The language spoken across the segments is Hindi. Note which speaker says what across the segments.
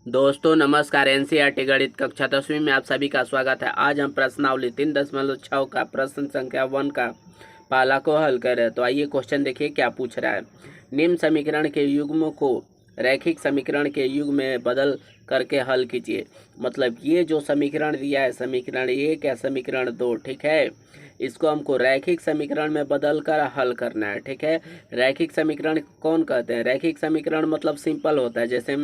Speaker 1: दोस्तों नमस्कार। एनसीईआरटी गणित कक्षा 10वीं में आप सभी का स्वागत है। आज हम प्रश्नावली 3.6 का प्रश्न संख्या 1 का पहला को हल कर रहे हैं। तो आइए क्वेश्चन देखिए क्या पूछ रहा है। निम्न समीकरण के युग्म को रैखिक समीकरण के युग्म में बदल करके हल कीजिए। मतलब ये जो समीकरण दिया है, समीकरण 1 या समीकरण 2, ठीक है, इसको हमको रैखिक समीकरण में बदल कर हल करना है। ठीक है, रैखिक समीकरण कौन कहते हैं? रैखिक समीकरण मतलब सिंपल होता है। जैसे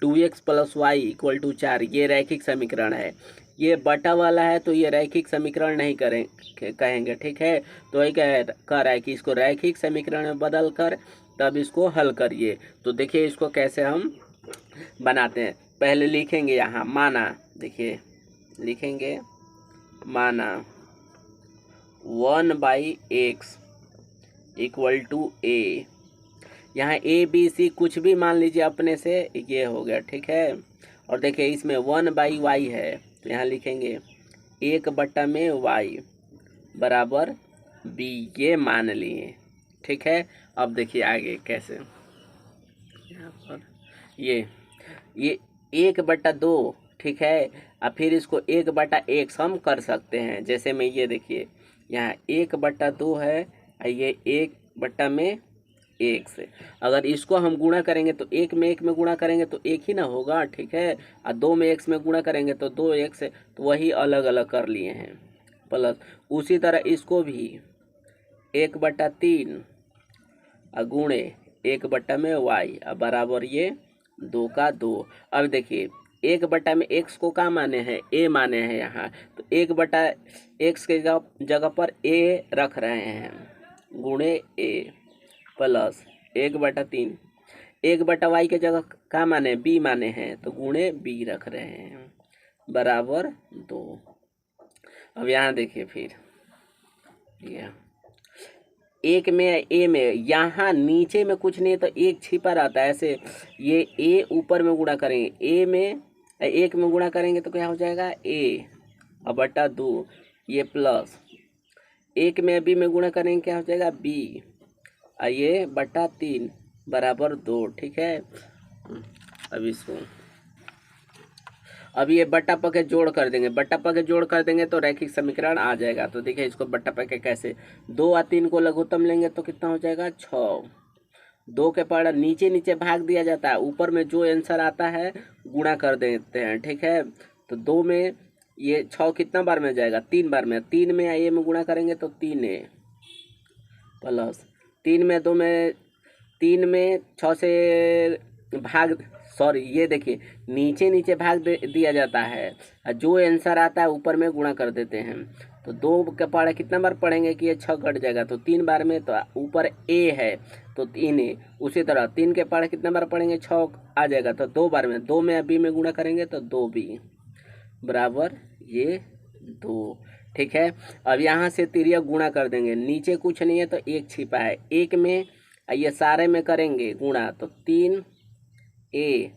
Speaker 1: 2x + y = 4, ये रैखिक समीकरण है। ये बटा वाला है तो ये रैखिक समीकरण नहीं कहेंगे। ठीक है, तो यही कह रहा है कि इसको रैखिक समीकरण में बदल कर तब इसको हल करिए। तो देखिए इसको कैसे हम बनाते हैं। पहले लिखेंगे यहाँ माना, देखिए लिखेंगे माना 1/x = a। यहाँ ए बी सी कुछ भी मान लीजिए अपने से, ये हो गया। ठीक है, और देखिए इसमें 1/y है तो यहाँ लिखेंगे 1/y बराबर b, ये मान लिए। ठीक है, अब देखिए आगे कैसे। यहाँ पर ये 1/2, ठीक है, अब फिर इसको 1/x हम कर सकते हैं। जैसे में ये देखिए यहाँ 1/2 है और ये 1/x से, अगर इसको हम गुणा करेंगे तो 1 में गुणा करेंगे तो 1 ही ना होगा। ठीक है, और 2 में x में गुणा करेंगे तो 2x, तो वही अलग अलग कर लिए हैं। प्लस उसी तरह इसको भी 1/3 गुणे 1/y बराबर ये 2 का 2। अब देखिए 1/x को क्या माने हैं? a माने हैं यहाँ, तो 1/x के जगह पर a रख रहे हैं गुणे a, प्लस 1/3 1/y के जगह क्या माने? b माने हैं, तो गुणे b रख रहे हैं बराबर 2। अब यहाँ देखिए फिर एक में ए में, यहाँ नीचे में कुछ नहीं है तो एक छिपा रहता है। ऐसे ये ए ऊपर में गुणा करेंगे, ए में 1 में गुणा करेंगे तो क्या हो जाएगा? a और बटा 2, ये प्लस 1 में बी में गुणा करेंगे क्या हो जाएगा? b और ये बटा 3 बराबर 2। ठीक है, अब इसको अब ये बट्टा पके जोड़ कर देंगे। बट्टा पके जोड़ कर देंगे तो रैखिक समीकरण आ जाएगा। तो देखिए इसको बट्टा पके कैसे, 2 और 3 को लघुत्तम लेंगे तो कितना हो जाएगा? 6। 2 के पढ़ नीचे नीचे भाग दिया जाता है, ऊपर में जो आंसर आता है गुणा कर देते हैं। ठीक है, तो 2 में ये 6 कितना बार में जाएगा? 3 बार में। 3 में ए में गुणा करेंगे तो 3a, प्लस 3 में 6 से भाग, सॉरी ये देखिए नीचे नीचे भाग दिया जाता है, जो आंसर आता है ऊपर में गुणा कर देते हैं। तो 2 के पढ़े कितना बार पढ़ेंगे कि ये 6 कट जाएगा, तो 3 बार में, तो ऊपर a है तो 3a। उसी तरह 3 के पढ़े कितना बार पढ़ेंगे? 6 आ जाएगा तो 2 बार में। 2 में b में गुणा करेंगे तो 2b बराबर ये 2। ठीक है, अब यहाँ से तिर्यक गुणा कर देंगे, नीचे कुछ नहीं है तो 1 छिपा है। 1 में ये सारे में करेंगे गुणा तो 3a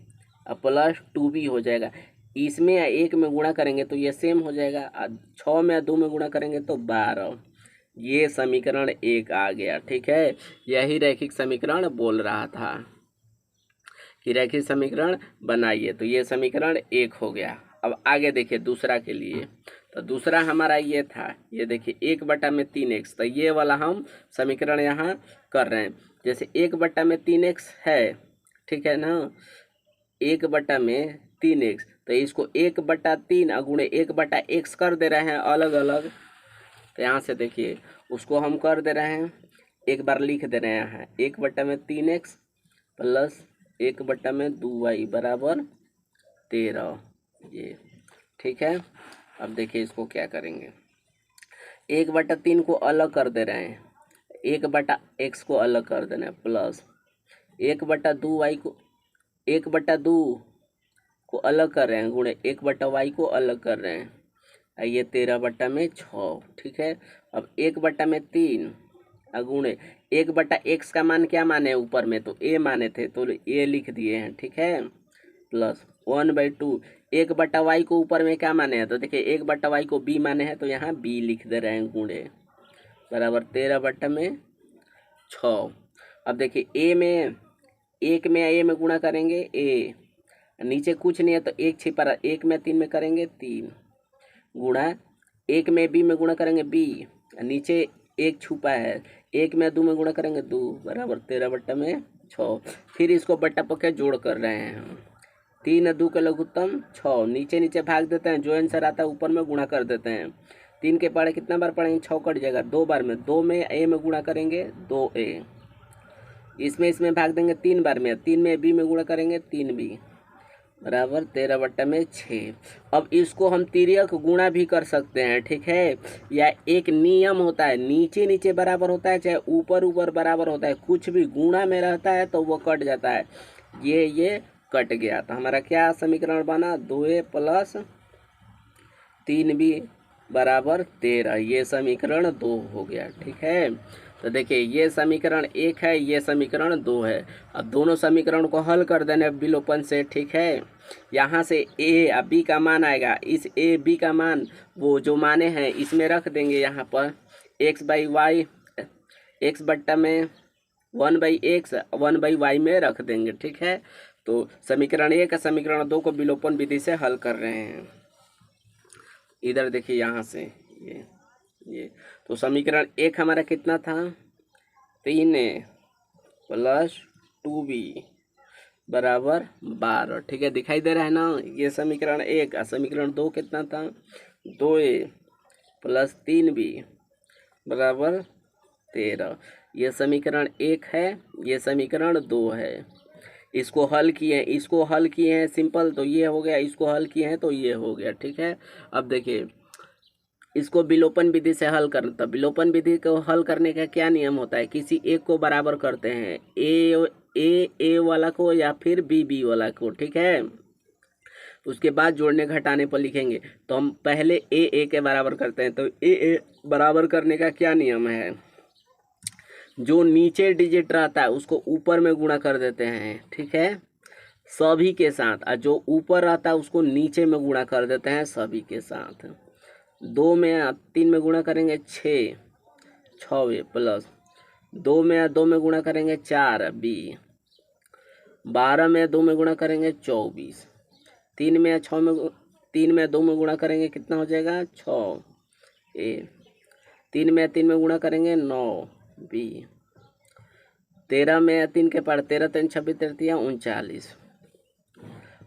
Speaker 1: प्लस 2b हो जाएगा। इसमें 1 में गुणा करेंगे तो ये सेम हो जाएगा। 6 में 2 में गुणा करेंगे तो 12। ये समीकरण 1 आ गया। ठीक है, यही रैखिक समीकरण बोल रहा था कि रैखिक समीकरण बनाइए। तो ये समीकरण 1 हो गया। अब आगे देखिए दूसरा के लिए, तो दूसरा हमारा ये था, ये देखिए 1/3x, तो ये वाला हम समीकरण यहाँ कर रहे हैं। जैसे 1/3x है, ठीक है ना, 1/3x, तो इसको 1/3 गुणे 1/x कर दे रहे हैं अलग अलग। तो यहाँ से देखिए उसको हम कर दे रहे हैं, एक बार लिख दे रहे हैं 1/3x प्लस 1/2y बराबर 13, ये। ठीक है, अब देखिए इसको क्या करेंगे, 1/3 को अलग कर दे रहे हैं, 1/x को अलग कर देना है, प्लस 1/2y को 1/2 को अलग कर रहे हैं गुणे 1/y को अलग कर रहे हैं, ये 13/6। ठीक है, अब 1/3 गुणे 1/x का मान क्या माने हैं ऊपर में? तो a माने थे तो a लिख दिए हैं। ठीक है, प्लस 1/2 1/y को ऊपर में क्या माने हैं? तो देखिए 1/y को b माने हैं तो यहाँ b लिख दे रहे हैं गुणे बराबर 13/6। अब देखिए a में 1 में a में गुणा करेंगे a नीचे कुछ नहीं है तो एक छिपा रहा, एक में 3 में करेंगे 3 गुणा, एक में बी में गुणा करेंगे बी, नीचे एक छुपा है, एक में 2 में गुणा करेंगे 2 बराबर 13 बट्टा में 6। फिर इसको बट्टा पक्के जोड़ कर रहे हैं हम, 3 2 के लघुत्तम 6, नीचे नीचे भाग देते हैं, जो आंसर आता है ऊपर में गुणा कर देते हैं। 3 के पढ़े कितना बार पढ़ेंगे, 6 कट जाएगा 2 बार में, 2 में ए में गुणा करेंगे 2a, इसमें भाग देंगे 3 बार में, 3 में बी में गुणा करेंगे 3b बराबर 13 बट्टा में 6। अब इसको हम तिर्यक गुणा भी कर सकते हैं, ठीक है। या एक नियम होता है, नीचे नीचे बराबर होता है चाहे ऊपर ऊपर बराबर होता है, कुछ भी गुणा में रहता है तो वो कट जाता है। ये कट गया तो हमारा क्या समीकरण बना, 2a प्लस 3b बराबर 13, ये समीकरण 2 हो गया, ठीक है। तो देखिए ये समीकरण 1 है, ये समीकरण 2 है। अब दोनों समीकरण को हल कर देने विलोपन से, ठीक है। यहाँ से a और b का मान आएगा, इस a b का मान वो जो माने हैं इसमें रख देंगे, यहाँ पर x बाई वाई, x बट्टा में 1/x 1/y में रख देंगे, ठीक है। तो समीकरण 1 समीकरण 2 को विलोपन विधि से हल कर रहे हैं। इधर देखिए यहाँ से ये तो समीकरण 1 हमारा कितना था, 3a प्लस 2b बराबर 12, ठीक है, दिखाई दे रहा है ना। ये समीकरण 1, समीकरण 2 कितना था, 2a प्लस 3b बराबर 13, ये समीकरण 1 है, ये समीकरण 2 है। इसको हल किए हैं सिंपल, तो ये हो गया, इसको हल किए हैं तो ये हो गया, ठीक है। अब देखिए इसको विलोपन विधि से हल करना, तो विलोपन विधि को हल करने का क्या नियम होता है, किसी एक को बराबर करते हैं, ए वाला को या फिर बी वाला को, ठीक है। उसके बाद जोड़ने घटाने पर लिखेंगे, तो हम पहले ए के बराबर करते हैं। तो ए बराबर करने का क्या नियम है, जो नीचे डिजिट रहता है उसको ऊपर में गुणा कर देते हैं, ठीक है, सभी के साथ, और जो ऊपर रहता है उसको नीचे में गुणा कर देते हैं सभी के साथ। 2 में 3 में गुणा करेंगे 6 प्लस 2 में 2 में गुणा करेंगे 4b, 12 में 2 में गुणा करेंगे 24, 3 में 2 में गुणा करेंगे कितना हो जाएगा 6a, 3 में 3 में गुणा करेंगे 9b, 13 में 3 के पार 13 3 26 13 39।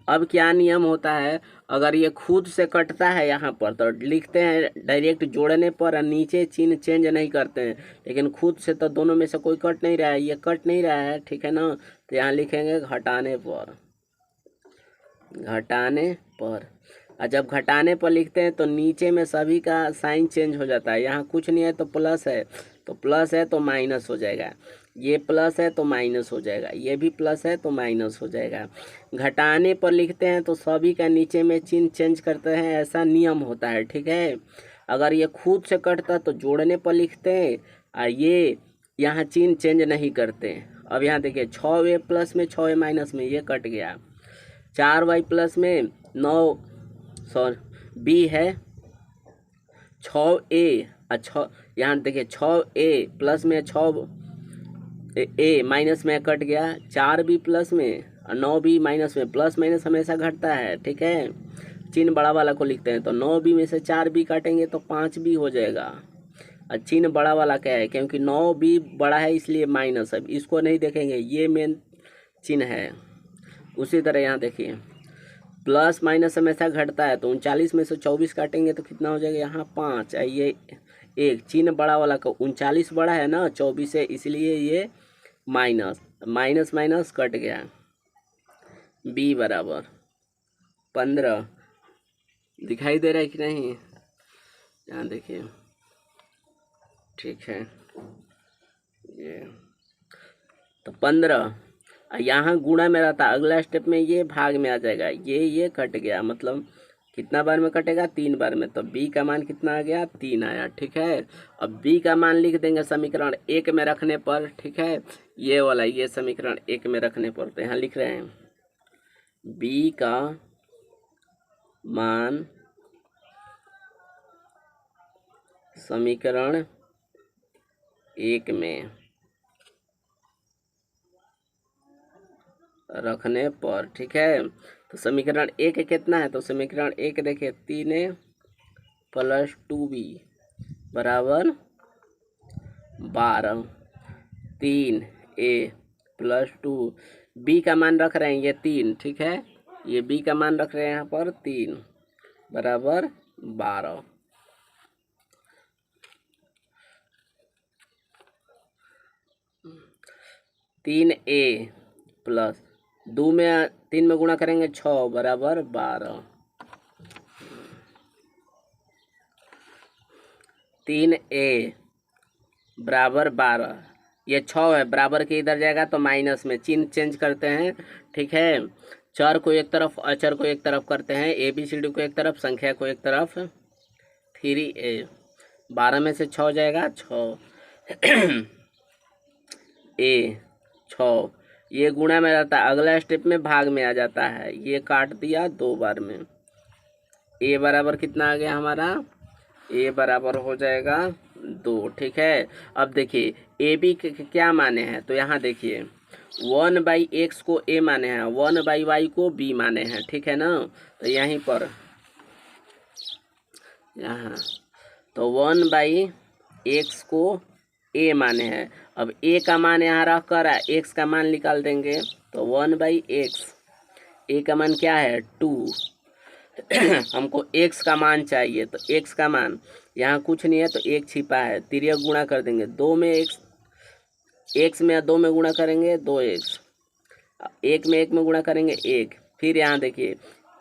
Speaker 1: अब क्या नियम होता है, अगर ये खुद से कटता है यहाँ पर तो लिखते हैं डायरेक्ट जोड़ने पर, नीचे चिन्ह चेंज नहीं करते हैं, लेकिन खुद से तो दोनों में से कोई कट नहीं रहा है, ये कट नहीं रहा है, ठीक है ना। तो यहाँ लिखेंगे घटाने पर, और जब घटाने पर लिखते हैं तो नीचे में सभी का साइन चेंज हो जाता है, यहाँ कुछ नहीं है तो प्लस है तो प्लस है तो माइनस हो जाएगा, ये प्लस है तो माइनस हो जाएगा, ये भी प्लस है तो माइनस हो जाएगा। घटाने पर लिखते हैं तो सभी का नीचे में चिन्ह चेंज करते हैं, ऐसा नियम होता है, ठीक है। अगर ये खुद से कटता तो जोड़ने पर लिखते हैं, और ये यहाँ चिन्ह चेंज नहीं करते। अब यहाँ देखिए 6a प्लस में 6a माइनस में ये कट गया, 4y प्लस में 9 b है 6a, अच्छा यहाँ देखिए 6a प्लस में 6a माइनस में कट गया, 4b प्लस में और 9b माइनस में, प्लस माइनस हमेशा घटता है, ठीक है। चिन्ह बड़ा वाला को लिखते हैं तो 9b में से 4b काटेंगे तो 5b हो जाएगा, और चिन्ह बड़ा वाला क्या है, क्योंकि 9b बड़ा है इसलिए माइनस है, इसको नहीं देखेंगे, ये मेन चिन्ह है। उसी तरह यहाँ देखिए प्लस माइनस हमेशा घटता है, तो 39 में से 24 काटेंगे तो कितना हो जाएगा, यहाँ 5, ये एक चिन्ह बड़ा वाला का 39 बड़ा है ना 24 है, इसलिए ये माइनस माइनस माइनस कट गया, b बराबर 15, दिखाई दे रहा है कि नहीं, यहाँ देखिए, ठीक है। ये तो 15, यहाँ गुणा में रहता, अगला स्टेप में ये भाग में आ जाएगा, ये कट गया, मतलब कितना बार में कटेगा, 3 बार में, तो b का मान कितना आ गया, 3 आया, ठीक है। अब b का मान लिख देंगे समीकरण 1 में रखने पर, ठीक है, ये वाला ये समीकरण 1 में रखने पर, तो यहाँ लिख रहे हैं b का मान समीकरण 1 में रखने पर, ठीक है। तो समीकरण एक कितना है, तो समीकरण एक देखिए 3a + 2b बराबर 12। 3a + 2 b का मान रख रहे हैं ये 3, ठीक है, ये b का मान रख रहे हैं यहाँ पर 3 बराबर 12। 3a प्लस 2 में 3 में गुणा करेंगे 6 बराबर 12। 3a बराबर 12, ये 6 है, बराबर के इधर जाएगा तो माइनस में चिन्ह चेंज करते हैं, ठीक है। चर को एक तरफ, अचर को एक तरफ करते हैं, ABCD को एक तरफ, संख्या को एक तरफ। 3a 12 में से 6 जाएगा 6 a 6, ये गुणा में जाता है, अगला स्टेप में भाग में आ जाता है, ये काट दिया 2 बार में। a बराबर कितना आ गया हमारा, a बराबर हो जाएगा 2, ठीक है। अब देखिए AB के क्या माने हैं, तो यहाँ देखिए 1/x को a माने हैं, 1/y को b माने हैं, ठीक है ना। तो यहीं पर यहाँ तो 1/x को a माने हैं। अब a का मान यहाँ रख कर x का मान निकाल देंगे, तो 1/x, a का मान क्या है 2 हमको x का मान चाहिए, तो x का मान यहाँ कुछ नहीं है तो 1 छिपा है, तिर्यक गुणा कर देंगे 2 में x में 2 में गुणा करेंगे 2x, 1 में 1 में गुणा करेंगे 1। फिर यहाँ देखिए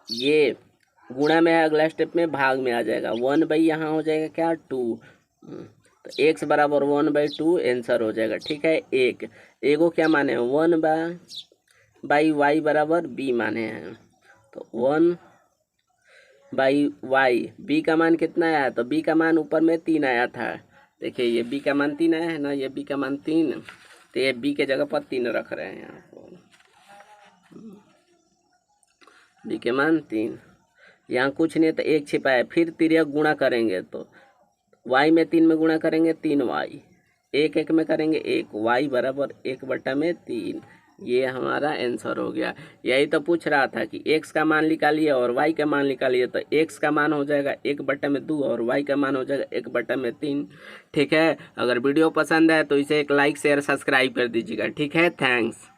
Speaker 1: ये गुणा में है, अगला स्टेप में भाग में आ जाएगा, 1/, यहाँ हो जाएगा क्या 2, तो x बराबर 1/2 आंसर हो जाएगा, ठीक है। एक को क्या माने हैं 1/y बराबर b माने हैं, तो 1/y, b का मान कितना आया, तो b का मान ऊपर में 3 आया था, देखिए ये b का मान 3 आया है ना, ये b का मान 3, तो ये b के जगह पर 3 रख रहे हैं यहाँ पर, b के मान 3, यहाँ कुछ नहीं है तो 1 छिपा है। फिर तिर्यक गुणा करेंगे तो y में 3 में गुणा करेंगे 3y, 1 में करेंगे 1, y बराबर 1/3, ये हमारा आंसर हो गया। यही तो पूछ रहा था कि x का मान निकालिए और y का मान निकालिए, तो x का मान हो जाएगा 1/2 और y का मान हो जाएगा 1/3, ठीक है। अगर वीडियो पसंद है तो इसे एक लाइक शेयर सब्सक्राइब कर दीजिएगा, ठीक है। थैंक्स।